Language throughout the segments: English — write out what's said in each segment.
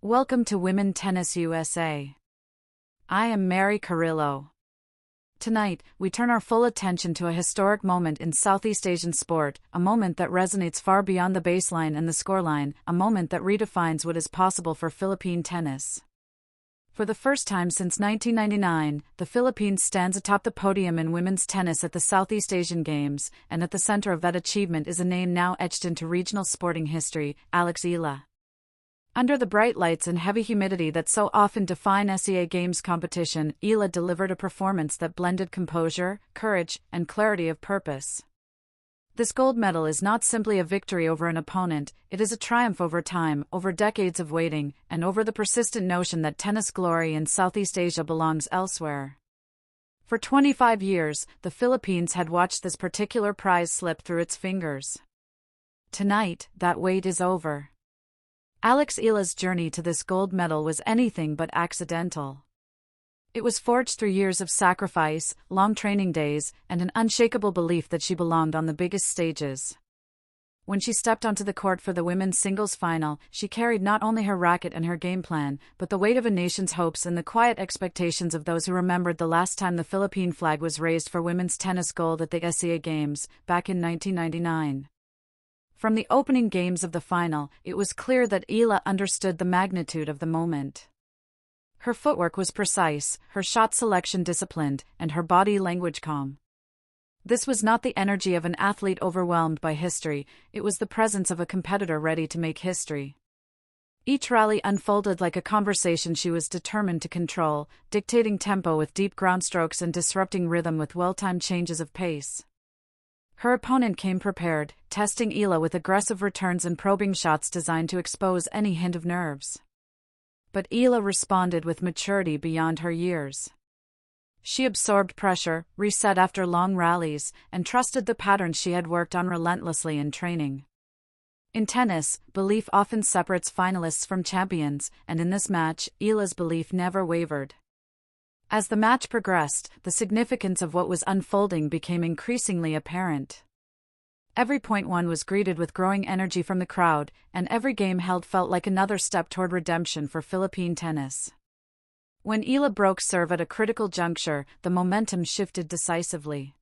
Welcome to Women Tennis USA. I am Mary Carillo. Tonight, we turn our full attention to a historic moment in Southeast Asian sport, a moment that resonates far beyond the baseline and the scoreline, a moment that redefines what is possible for Philippine tennis. For the first time since 1999, the Philippines stands atop the podium in women's tennis at the Southeast Asian Games, and at the center of that achievement is a name now etched into regional sporting history, Eala. Under the bright lights and heavy humidity that so often define SEA Games competition, Eala delivered a performance that blended composure, courage, and clarity of purpose. This gold medal is not simply a victory over an opponent, it is a triumph over time, over decades of waiting, and over the persistent notion that tennis glory in Southeast Asia belongs elsewhere. For 25 years, the Philippines had watched this particular prize slip through its fingers. Tonight, that wait is over. Eala's journey to this gold medal was anything but accidental. It was forged through years of sacrifice, long training days, and an unshakable belief that she belonged on the biggest stages. When she stepped onto the court for the women's singles final, she carried not only her racket and her game plan, but the weight of a nation's hopes and the quiet expectations of those who remembered the last time the Philippine flag was raised for women's tennis gold at the SEA Games, back in 1999. From the opening games of the final, it was clear that Eala understood the magnitude of the moment. Her footwork was precise, her shot selection disciplined, and her body language calm. This was not the energy of an athlete overwhelmed by history, it was the presence of a competitor ready to make history. Each rally unfolded like a conversation she was determined to control, dictating tempo with deep ground strokes and disrupting rhythm with well-timed changes of pace. Her opponent came prepared, testing Eala with aggressive returns and probing shots designed to expose any hint of nerves. But Eala responded with maturity beyond her years. She absorbed pressure, reset after long rallies, and trusted the patterns she had worked on relentlessly in training. In tennis, belief often separates finalists from champions, and in this match, Eala's belief never wavered. As the match progressed, the significance of what was unfolding became increasingly apparent. Every point won was greeted with growing energy from the crowd, and every game held felt like another step toward redemption for Philippine tennis. When Eala broke serve at a critical juncture, the momentum shifted decisively.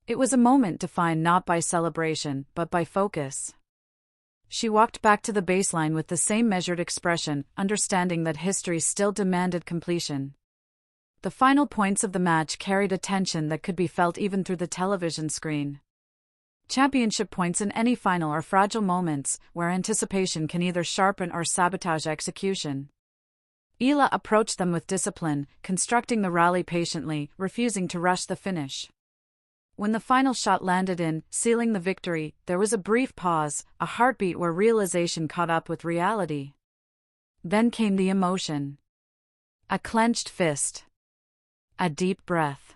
It was a moment defined not by celebration, but by focus. She walked back to the baseline with the same measured expression, understanding that history still demanded completion. The final points of the match carried a tension that could be felt even through the television screen. Championship points in any final are fragile moments, where anticipation can either sharpen or sabotage execution. Eala approached them with discipline, constructing the rally patiently, refusing to rush the finish. When the final shot landed in, sealing the victory, there was a brief pause, a heartbeat where realization caught up with reality. Then came the emotion. A clenched fist. A deep breath.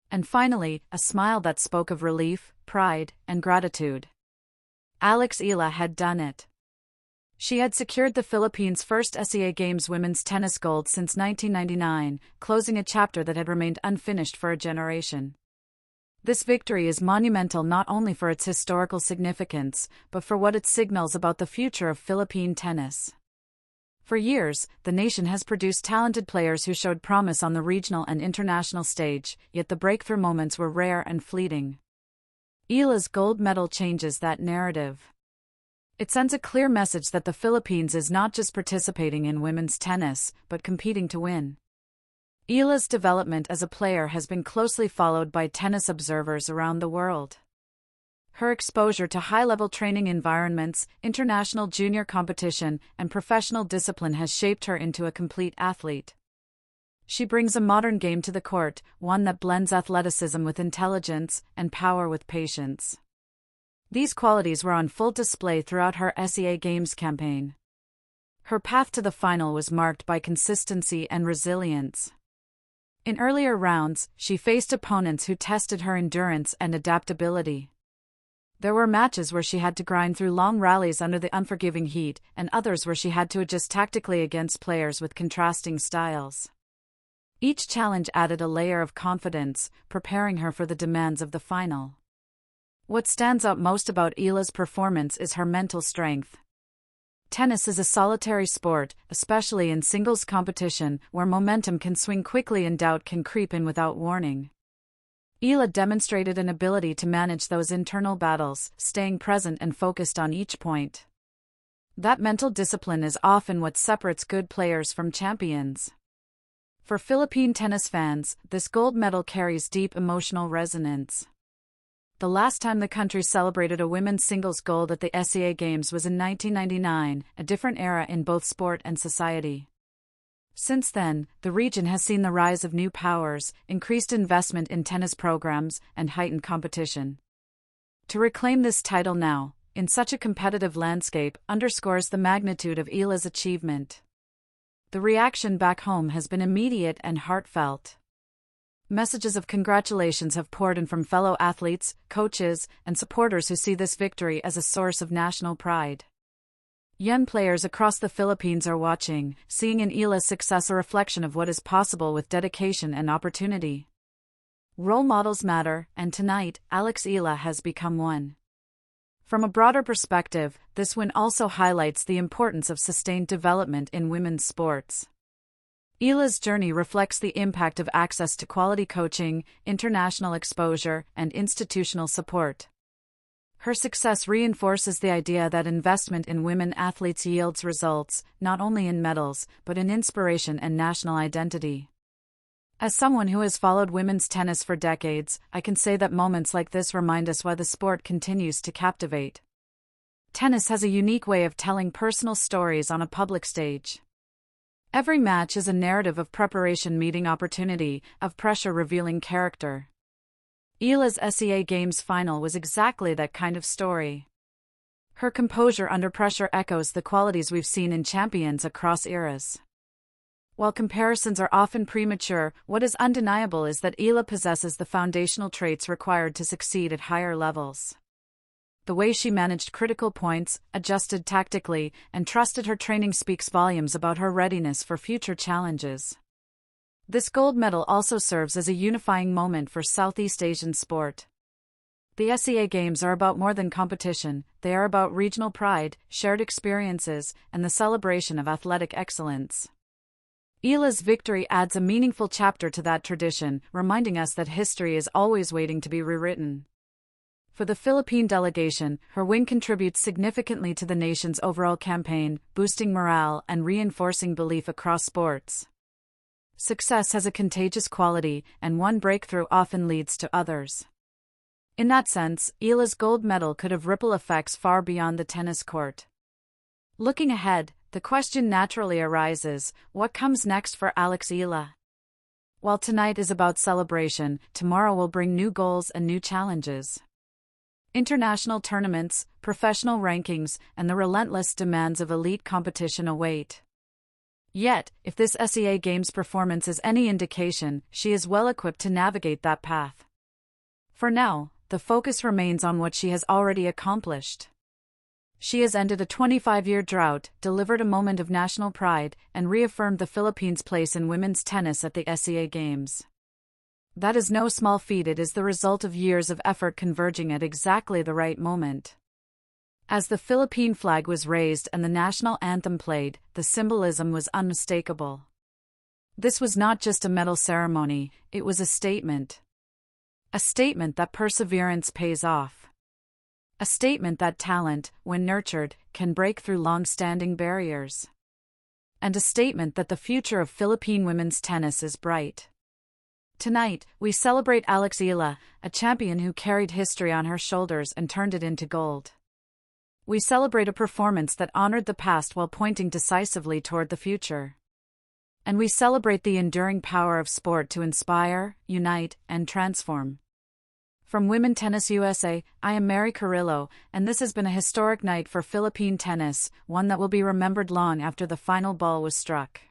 And finally, a smile that spoke of relief, pride, and gratitude. Eala had done it. She had secured the Philippines' first SEA Games women's tennis gold since 1999, closing a chapter that had remained unfinished for a generation. This victory is monumental not only for its historical significance, but for what it signals about the future of Philippine tennis. For years, the nation has produced talented players who showed promise on the regional and international stage, yet the breakthrough moments were rare and fleeting. Eala's gold medal changes that narrative. It sends a clear message that the Philippines is not just participating in women's tennis, but competing to win. Eala's development as a player has been closely followed by tennis observers around the world. Her exposure to high-level training environments, international junior competition, and professional discipline has shaped her into a complete athlete. She brings a modern game to the court, one that blends athleticism with intelligence and power with patience. These qualities were on full display throughout her SEA Games campaign. Her path to the final was marked by consistency and resilience. In earlier rounds, she faced opponents who tested her endurance and adaptability. There were matches where she had to grind through long rallies under the unforgiving heat, and others where she had to adjust tactically against players with contrasting styles. Each challenge added a layer of confidence, preparing her for the demands of the final. What stands out most about Eala's performance is her mental strength. Tennis is a solitary sport, especially in singles competition, where momentum can swing quickly and doubt can creep in without warning. Eala demonstrated an ability to manage those internal battles, staying present and focused on each point. That mental discipline is often what separates good players from champions. For Philippine tennis fans, this gold medal carries deep emotional resonance. The last time the country celebrated a women's singles gold at the SEA Games was in 1999, a different era in both sport and society. Since then, the region has seen the rise of new powers, increased investment in tennis programs, and heightened competition. To reclaim this title now, in such a competitive landscape, underscores the magnitude of Eala's achievement. The reaction back home has been immediate and heartfelt. Messages of congratulations have poured in from fellow athletes, coaches, and supporters who see this victory as a source of national pride. Young players across the Philippines are watching, seeing in Eala's success a reflection of what is possible with dedication and opportunity. Role models matter, and tonight, Eala has become one. From a broader perspective, this win also highlights the importance of sustained development in women's sports. Eala's journey reflects the impact of access to quality coaching, international exposure, and institutional support. Her success reinforces the idea that investment in women athletes yields results, not only in medals, but in inspiration and national identity. As someone who has followed women's tennis for decades, I can say that moments like this remind us why the sport continues to captivate. Tennis has a unique way of telling personal stories on a public stage. Every match is a narrative of preparation meeting opportunity, of pressure revealing character. Eala's SEA Games final was exactly that kind of story. Her composure under pressure echoes the qualities we've seen in champions across eras. While comparisons are often premature, what is undeniable is that Eala possesses the foundational traits required to succeed at higher levels. The way she managed critical points, adjusted tactically, and trusted her training speaks volumes about her readiness for future challenges. This gold medal also serves as a unifying moment for Southeast Asian sport. The SEA Games are about more than competition, they are about regional pride, shared experiences, and the celebration of athletic excellence. Eala's victory adds a meaningful chapter to that tradition, reminding us that history is always waiting to be rewritten. For the Philippine delegation, her win contributes significantly to the nation's overall campaign, boosting morale and reinforcing belief across sports. Success has a contagious quality, and one breakthrough often leads to others. In that sense, Eala's gold medal could have ripple effects far beyond the tennis court. Looking ahead, the question naturally arises, what comes next for Eala? While tonight is about celebration, tomorrow will bring new goals and new challenges. International tournaments, professional rankings, and the relentless demands of elite competition await. Yet, if this SEA Games performance is any indication, she is well equipped to navigate that path. For now, the focus remains on what she has already accomplished. She has ended a 25-year drought, delivered a moment of national pride, and reaffirmed the Philippines' place in women's tennis at the SEA Games. That is no small feat. It is the result of years of effort converging at exactly the right moment. As the Philippine flag was raised and the national anthem played, the symbolism was unmistakable. This was not just a medal ceremony, it was a statement. A statement that perseverance pays off. A statement that talent, when nurtured, can break through long-standing barriers. And a statement that the future of Philippine women's tennis is bright. Tonight, we celebrate Eala, a champion who carried history on her shoulders and turned it into gold. We celebrate a performance that honored the past while pointing decisively toward the future. And we celebrate the enduring power of sport to inspire, unite, and transform. From Women Tennis USA, I am Mary Carillo, and this has been a historic night for Philippine tennis, one that will be remembered long after the final ball was struck.